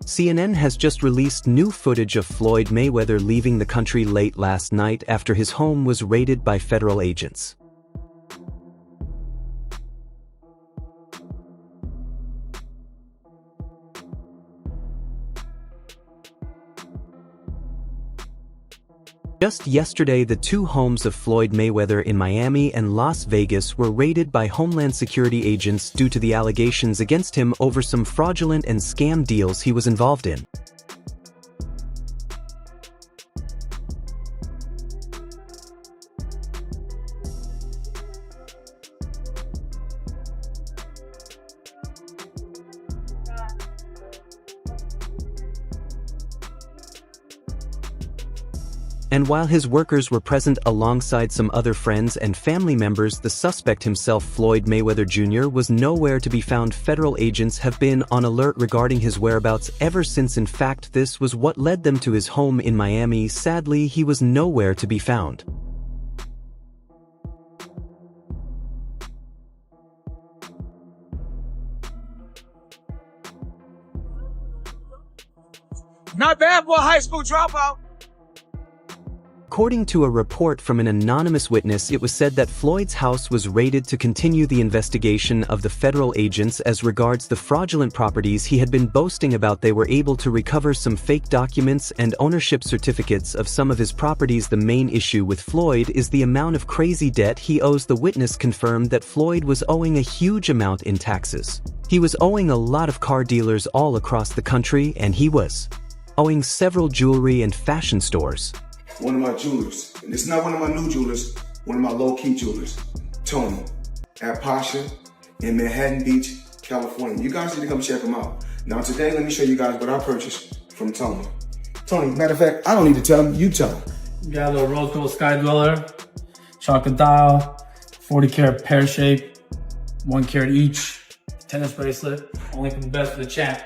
CNN has just released new footage of Floyd Mayweather leaving the country late last night after his home was raided by federal agents. Just yesterday, the two homes of Floyd Mayweather in Miami and Las Vegas were raided by Homeland Security agents due to the allegations against him over some fraudulent and scam deals he was involved in. And while his workers were present alongside some other friends and family members, the suspect himself, Floyd Mayweather Jr., was nowhere to be found. Federal agents have been on alert regarding his whereabouts ever since. In fact, this was what led them to his home in Miami. Sadly, he was nowhere to be found. Not bad for a high school dropout. According to a report from an anonymous witness, it was said that Floyd's house was raided to continue the investigation of the federal agents as regards the fraudulent properties he had been boasting about. They were able to recover some fake documents and ownership certificates of some of his properties. The main issue with Floyd is the amount of crazy debt he owes. The witness confirmed that Floyd was owing a huge amount in taxes. He was owing a lot of car dealers all across the country, and he was owing several jewelry and fashion stores. One of my jewelers, and it's not one of my new jewelers, one of my low-key jewelers, Tony, at Pasha in Manhattan Beach, California. You guys need to come check him out. Now today, let me show you guys what I purchased from Tony. Tony, matter of fact, I don't need to tell him, you tell him. You got a little rose gold sky dweller, chocolate dial, 40 karat pear shape, 1 carat each, tennis bracelet, only from the best of the champ.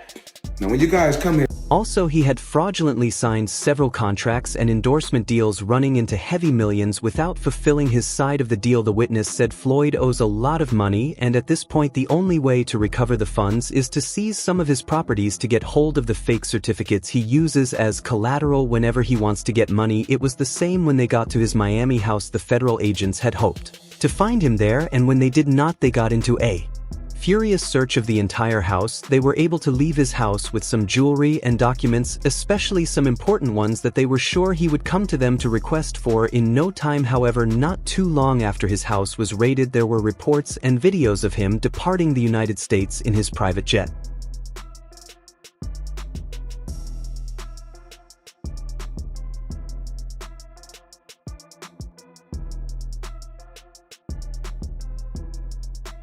Now when you guys come here, Also, he had fraudulently signed several contracts and endorsement deals running into heavy millions without fulfilling his side of the deal. The witness said Floyd owes a lot of money, and at this point the only way to recover the funds is to seize some of his properties to get hold of the fake certificates he uses as collateral whenever he wants to get money. It was the same when they got to his Miami house. The federal agents had hoped to find him there, and when they did not, they got into a furious search of the entire house. They were able to leave his house with some jewelry and documents, especially some important ones that they were sure he would come to them to request for in no time. However, not too long after his house was raided, there were reports and videos of him departing the United States in his private jet.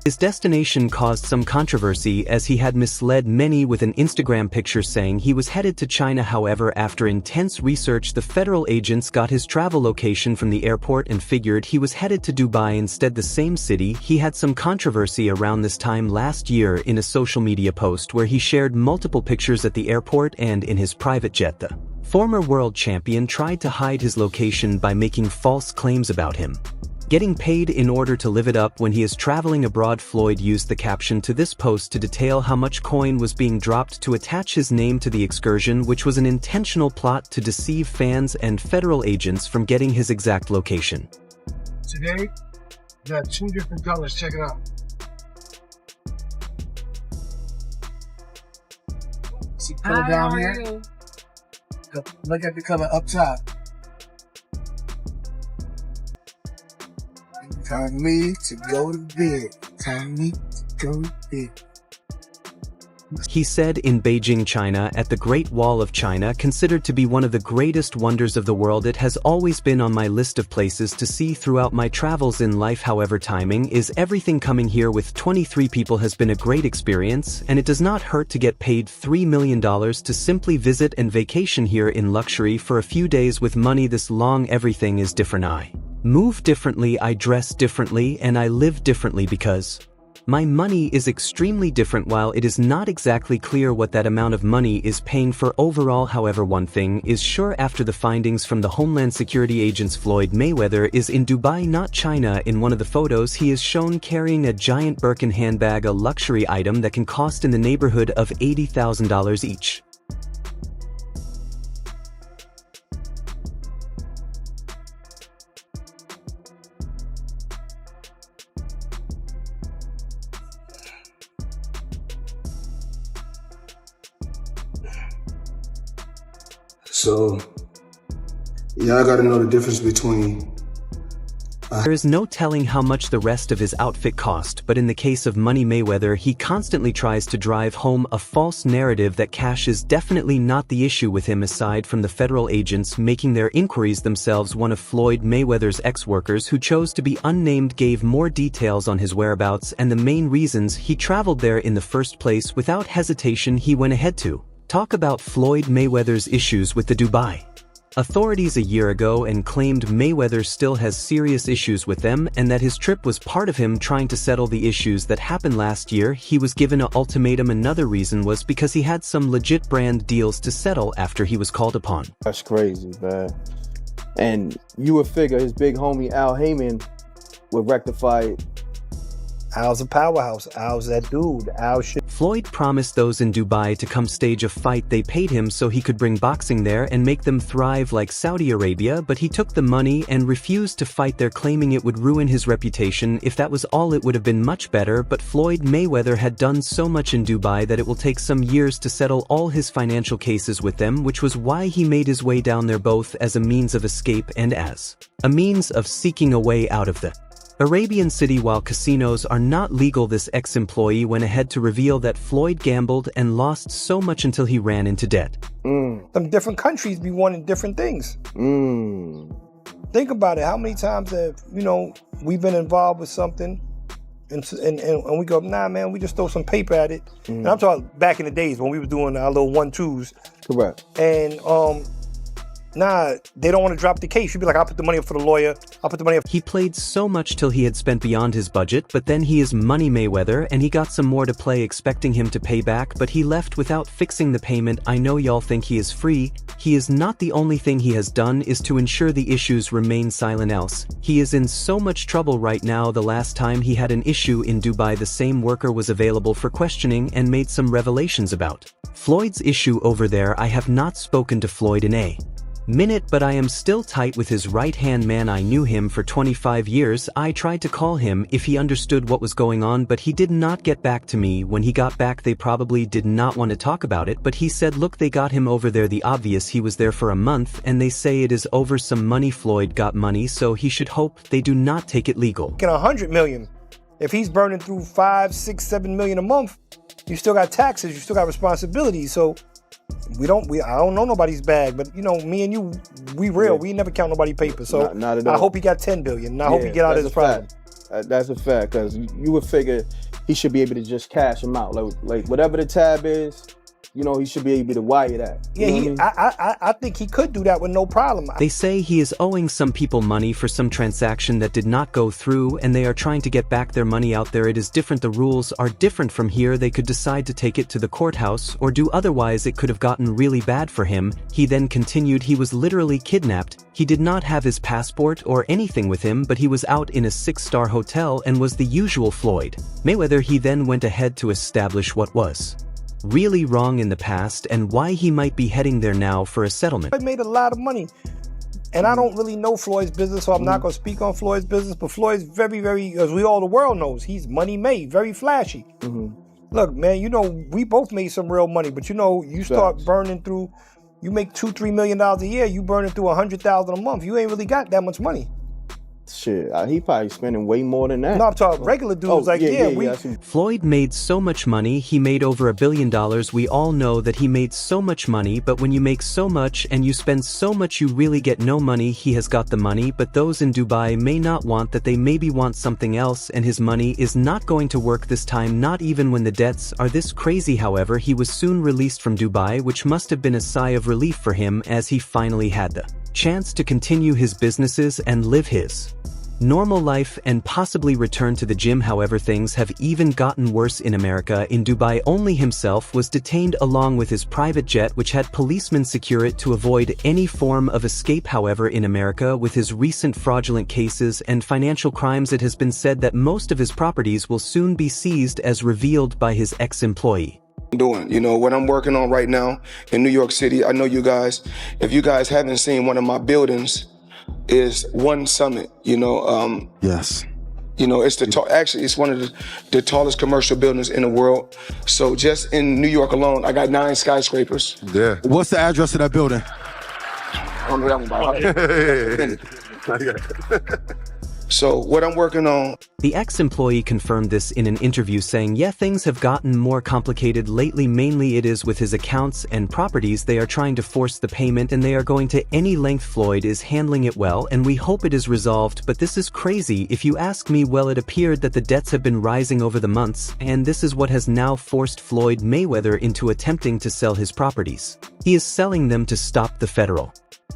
His destination caused some controversy as he had misled many with an Instagram picture saying he was headed to China. However, after intense research, the federal agents got his travel location from the airport and figured he was headed to Dubai instead, the same city. He had some controversy around this time last year in a social media post where he shared multiple pictures at the airport and in his private jet. The former world champion tried to hide his location by making false claims about him getting paid in order to live it up when he is traveling abroad. Floyd used the caption to this post to detail how much coin was being dropped to attach his name to the excursion, which was an intentional plot to deceive fans and federal agents from getting his exact location. Today, we got 2 different colors. Check it out. See color down here? Look at the color up top. Time me to go to bed. Time me to go to bed. He said in Beijing, China, at the Great Wall of China, considered to be one of the greatest wonders of the world. It has always been on my list of places to see throughout my travels in life. However, timing is everything. Coming here with 23 people has been a great experience, and it does not hurt to get paid $3 million to simply visit and vacation here in luxury for a few days with money this long. Everything is different. I move differently, I dress differently, and I live differently because my money is extremely different. While it is not exactly clear what that amount of money is paying for overall, however, one thing is sure: after the findings from the Homeland Security agents, Floyd Mayweather is in Dubai, not China. In one of the photos, he is shown carrying a giant Birkin handbag, a luxury item that can cost in the neighborhood of $80,000 each. So, y'all gotta know the difference between There is no telling how much the rest of his outfit cost, but in the case of Money Mayweather, he constantly tries to drive home a false narrative that cash is definitely not the issue with him, aside from the federal agents making their inquiries themselves. One of Floyd Mayweather's ex-workers, who chose to be unnamed, gave more details on his whereabouts and the main reasons he traveled there in the first place. Without hesitation, he went ahead to talk about Floyd Mayweather's issues with the Dubai authorities a year ago and claimed Mayweather still has serious issues with them and that his trip was part of him trying to settle the issues that happened last year. He was given an ultimatum. Another reason was because he had some legit brand deals to settle after he was called upon. That's crazy, man. And you would figure his big homie Al Heyman would rectify it. Al's a powerhouse. Al's that dude. Al shit. Floyd promised those in Dubai to come stage a fight. They paid him so he could bring boxing there and make them thrive like Saudi Arabia, but he took the money and refused to fight there, claiming it would ruin his reputation. If that was all, it would have been much better, but Floyd Mayweather had done so much in Dubai that it will take some years to settle all his financial cases with them, which was why he made his way down there, both as a means of escape and as a means of seeking a way out of the Arabian city. While casinos are not legal, this ex-employee went ahead to reveal that Floyd gambled and lost so much until he ran into debt. Them different countries be wanting different things. Think about it. How many times have, we've been involved with something and we go, nah, man, we just throw some paper at it. And I'm talking back in the days when we were doing our little 1-2s. Correct. And nah, they don't want to drop the case. You'd be like, I'll put the money up for the lawyer. I'll put the money up. He played so much till he had spent beyond his budget, but then he is Money Mayweather and he got some more to play, expecting him to pay back, but he left without fixing the payment. I know y'all think he is free. He is not. The only thing he has done is to ensure the issues remain silent, else he is in so much trouble right now. The last time he had an issue in Dubai, the same worker was available for questioning and made some revelations about Floyd's issue over there. I have not spoken to Floyd in a minute, but I am still tight with his right-hand man. I knew him for 25 years. I tried to call him if he understood what was going on, but he did not get back to me. When he got back, they probably did not want to talk about it, but he said, look, they got him over there. The obvious, he was there for a month and they say it is over some money. Floyd got money, so he should hope they do not take it legal. Get 100 million. If he's burning through 5, 6, 7 million a month, you still got taxes, you still got responsibilities. So I don't know nobody's bag, but me and you, we real. Yeah. We never count nobody's paper. So not at all. I hope he got 10 billion. And I hope he get out of this problem. That's a fact, because you would figure he should be able to just cash him out. Like whatever the tab is, he should be able to wire that. Yeah, I think he could do that with no problem. They say he is owing some people money for some transaction that did not go through, and they are trying to get back their money out there. It is different. The rules are different from here. They could decide to take it to the courthouse or do otherwise. It could have gotten really bad for him. He then continued, he was literally kidnapped. He did not have his passport or anything with him, but he was out in a 6-star hotel and was the usual Floyd Mayweather. He then went ahead to establish what was really wrong in the past and why he might be heading there now for a settlement. Floyd made a lot of money, and I don't really know Floyd's business, so I'm not going to speak on Floyd's business, but Floyd's very, very, as the world knows, he's money made, very flashy. Look, man, we both made some real money, but you start burning through, you make $2-3 million a year, you burning through $100,000 a month, you ain't really got that much money. Shit, he probably spending way more than that. No, I'm talking regular dudes. Floyd made so much money. He made over $1 billion. We all know that he made so much money, but when you make so much and you spend so much, you really get no money. He has got the money, but those in Dubai may not want that. They maybe want something else, and his money is not going to work this time, not even when the debts are this crazy. However, he was soon released from Dubai, which must have been a sigh of relief for him, as he finally had the chance to continue his businesses and live his normal life and possibly return to the gym. However, things have even gotten worse in America. In Dubai, only himself was detained along with his private jet, which had policemen secure it to avoid any form of escape. However, in America, with his recent fraudulent cases and financial crimes, it has been said that most of his properties will soon be seized, as revealed by his ex-employee. What I'm working on right now in New York City, I know you guys, if you guys haven't seen one of my buildings, is One Summit, Yes. It's one of the tallest commercial buildings in the world. So just in New York alone, I got 9 skyscrapers. Yeah. What's the address of that building? don't know that one by heart. So what I'm working on. The ex-employee confirmed this in an interview saying, yeah, things have gotten more complicated lately, mainly it is with his accounts and properties. They are trying to force the payment and they are going to any length. Floyd is handling it well and we hope it is resolved, but this is crazy. If you ask me, well, it appeared that the debts have been rising over the months and this is what has now forced Floyd Mayweather into attempting to sell his properties. He is selling them to stop the federal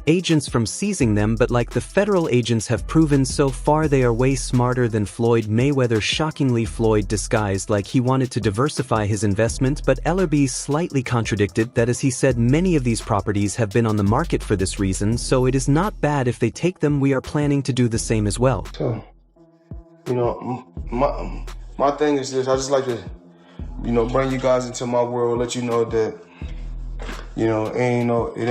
agents from seizing them, but like the federal agents have proven so far, they are way smarter than Floyd Mayweather. Shockingly, Floyd disguised like he wanted to diversify his investment, but Ellerby slightly contradicted that, as he said, many of these properties have been on the market for this reason, so it is not bad if they take them. We are planning to do the same as well. So, you know, my thing is this. I just like to, you know, bring you guys into my world, let you know that, you know,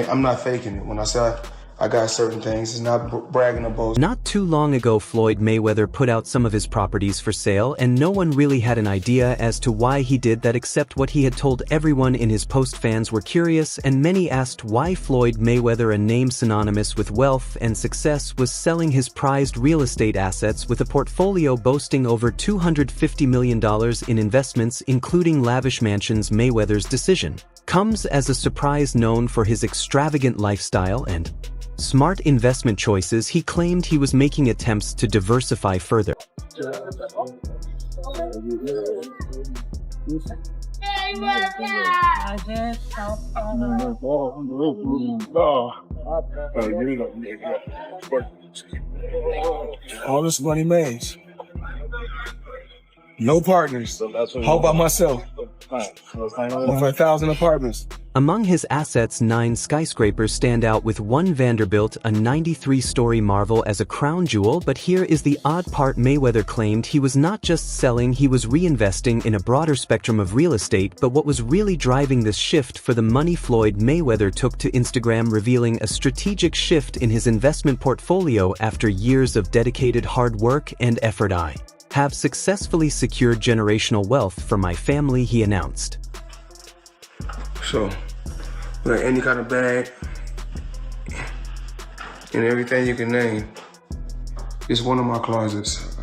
I'm not faking it. When I say I got certain things, it's not bragging or boasting. Not too long ago, Floyd Mayweather put out some of his properties for sale, and no one really had an idea as to why he did that except what he had told everyone in his post. Fans were curious, and many asked why Floyd Mayweather, a name synonymous with wealth and success, was selling his prized real estate assets with a portfolio boasting over $250 million in investments, including lavish mansions. Mayweather's decision comes as a surprise. Known for his extravagant lifestyle and smart investment choices, he claimed he was making attempts to diversify further. All this money made. No partners. All by myself. Over 1,000 apartments. Among his assets, 9 skyscrapers stand out, with one Vanderbilt, a 93-story marvel, as a crown jewel. But here is the odd part. Mayweather claimed he was not just selling, he was reinvesting in a broader spectrum of real estate. But what was really driving this shift for the money? Floyd Mayweather took to Instagram, revealing a strategic shift in his investment portfolio after years of dedicated hard work and effort. I have successfully secured generational wealth for my family, he announced. So, like any kind of bag and everything you can name, it's one of my closets.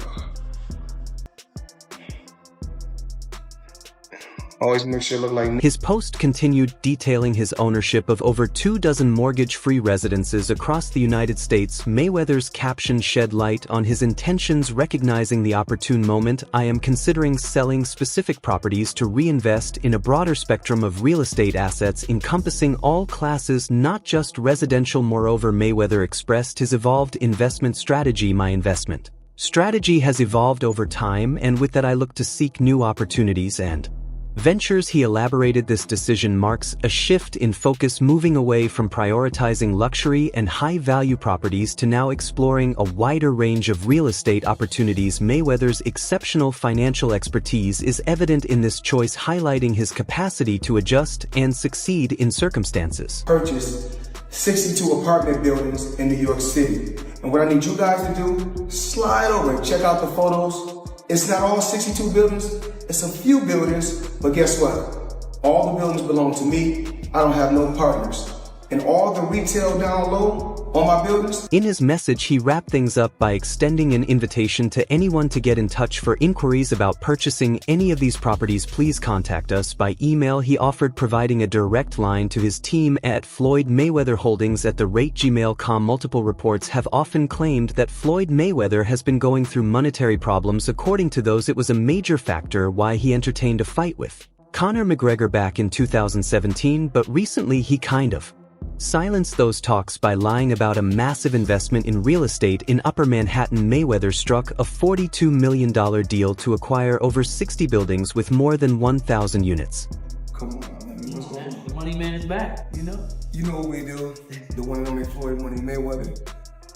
Always make sure it look like me. His post continued, detailing his ownership of over 24 mortgage-free residences across the United States. Mayweather's caption shed light on his intentions, recognizing the opportune moment. I am considering selling specific properties to reinvest in a broader spectrum of real estate assets encompassing all classes, not just residential. Moreover, Mayweather expressed his evolved investment strategy. My investment strategy has evolved over time, and with that I look to seek new opportunities and ventures. He elaborated, this decision marks a shift in focus, moving away from prioritizing luxury and high-value properties to now exploring a wider range of real estate opportunities. Mayweather's exceptional financial expertise is evident in this choice, highlighting his capacity to adjust and succeed in circumstances. Purchased 62 apartment buildings in New York City. And what I need you guys to do, slide over and check out the photos. It's not all 62 buildings, it's a few buildings, but guess what? All the buildings belong to me. I don't have no partners. And all the retail down low on my buildings. In his message, he wrapped things up by extending an invitation to anyone to get in touch for inquiries about purchasing any of these properties. Please contact us by email. He offered providing a direct line to his team at Floyd Mayweather Holdings at @gmail.com. Multiple reports have often claimed that Floyd Mayweather has been going through monetary problems. According to those, it was a major factor why he entertained a fight with Conor McGregor back in 2017, but recently he kind of silenced those talks by lying about a massive investment in real estate in Upper Manhattan. Mayweather struck a $42 million deal to acquire over 60 buildings with more than 1,000 units. Come on, man. The money man is back, you know? You know what we do. The one and only Floyd Money Mayweather,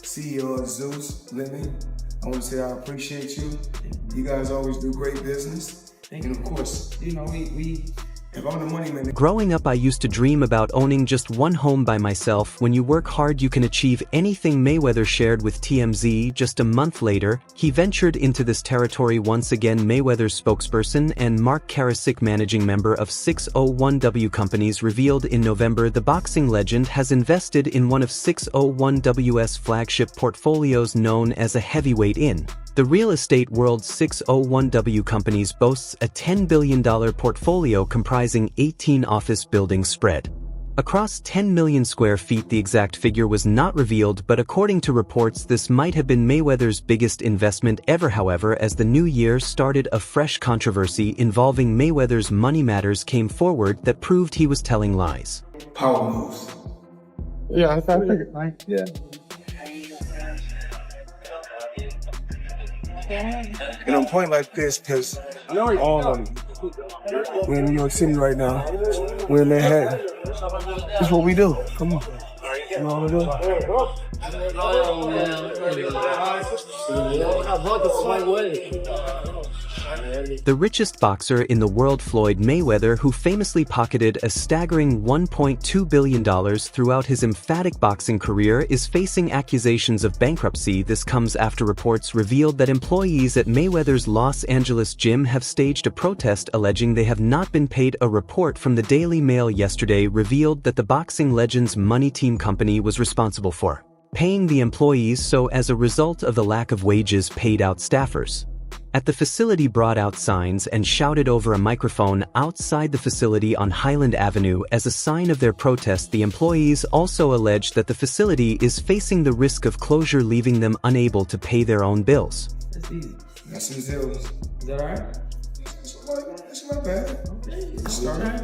CEO of Zeus Living. I want to say I appreciate you. You guys always do great business. Thank and you. of course, You know, we If I'm the money man, Growing up, I used to dream about owning just one home by myself. When you work hard, you can achieve anything, Mayweather shared with TMZ. Just a month later, he ventured into this territory once again. Mayweather's spokesperson and Mark Karasik, managing member of 601W Companies, revealed in November the boxing legend has invested in one of 601W's flagship portfolios known as a heavyweight in the real estate world. 601W Companies boasts a $10 billion portfolio comprising 18 office buildings spread across 10 million square feet. The exact figure was not revealed, but according to reports, this might have been Mayweather's biggest investment ever. However, as the new year started, a fresh controversy involving Mayweather's money matters came forward that proved he was telling lies. power moves. Yeah, I figured. Yeah. And I'm pointing like this because all of them. We're in New York City right now. We're in Manhattan. That's what we do. Come on. You know what we do? The richest boxer in the world, Floyd Mayweather, who famously pocketed a staggering $1.2 billion throughout his emphatic boxing career, is facing accusations of bankruptcy. This comes after reports revealed that employees at Mayweather's Los Angeles gym have staged a protest alleging they have not been paid. A report from the Daily Mail yesterday revealed that the boxing legend's money team company was responsible for paying the employees, so as a result of the lack of wages paid out, staffers at the facility brought out signs and shouted over a microphone outside the facility on Highland Avenue as a sign of their protest. The employees also alleged that the facility is facing the risk of closure, leaving them unable to pay their own bills. That's easy. That's some zeros. Is that alright? It's not bad. It's alright.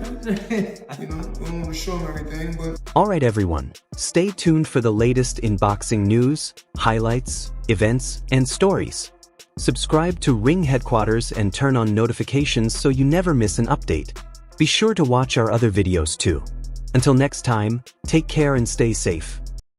You know, we don't want to show them everything, but Alright everyone, stay tuned for the latest in boxing news, highlights, events, and stories. Subscribe to Ring Headquarters and turn on notifications so you never miss an update. Be sure to watch our other videos too. Until next time, take care and stay safe.